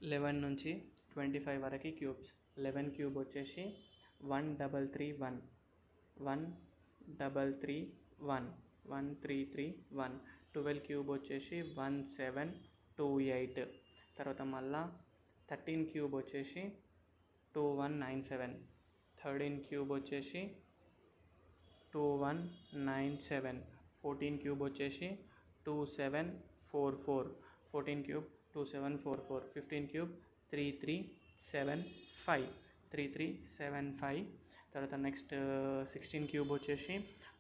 11 నుంచి 25 వరకు cubes. 11 cube వచ్చేసి 1331, 1331, 1331. 12 క్యూబ్ వచ్చేసి 1728. తర్వాత మళ్ళా 13 క్యూబ్ వచ్చేసి 2197. 13 క్యూబ్ వచ్చేసి 2197. 14 క్యూబ్ వచ్చేసి 2744. 14 క్యూబ్ 2744. 15 క్యూబ్ 3375. 3375. తర్వాత నెక్స్ట్ 16 క్యూబ్ వచ్చేసి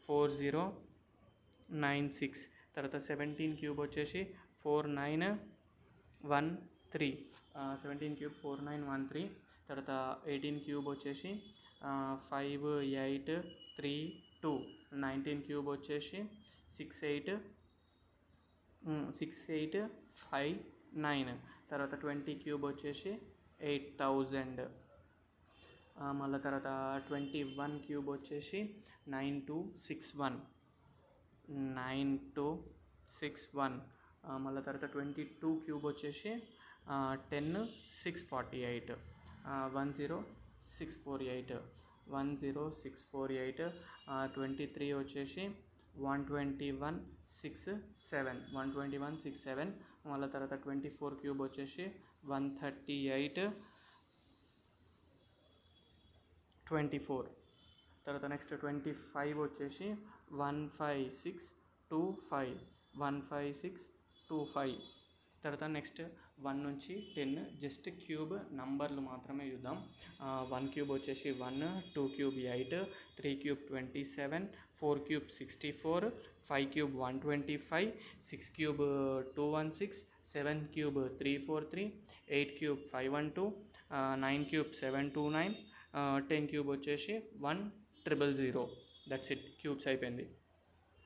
4096. తర్వాత 17 క్యూబ్ వచ్చేసి 4913. 17 క్యూబ్ 4913. తర్వాత 18 క్యూబ్ వచ్చేసి 5832. 19 క్యూబ్ వచ్చేసి 6859. తర్వాత 20 క్యూబ్ వచ్చేసి 8000. మళ్ళీ తర్వాత 21 క్యూబ్ వచ్చేసి 9261. 9261. మళ్ళీ తర్వాత 22 క్యూబ్ వచ్చేసి 10648. 10648. 10648. 23 వచ్చేసి 12167. 12167. మళ్ళీ తర్వాత 24 క్యూబ్ వచ్చేసి 13824. తర్వాత నెక్స్ట్ 25 వచ్చేసి 15625. 15625. తర్వాత నెక్స్ట్ 1 నుంచి 10 జస్ట్ క్యూబ్ నంబర్లు మాత్రమే చూద్దాం. 1 క్యూబ్ వచ్చేసి 1, 2 cube 8, 3 cube 27, 4 cube 64, 5 cube 125, 6 cube 216, 7 cube 343, 8 cube 512, 9 cube 729, 10 cube వచ్చేసి 1000. దట్స్ ఇట్, క్యూబ్స్ అయిపోయింది.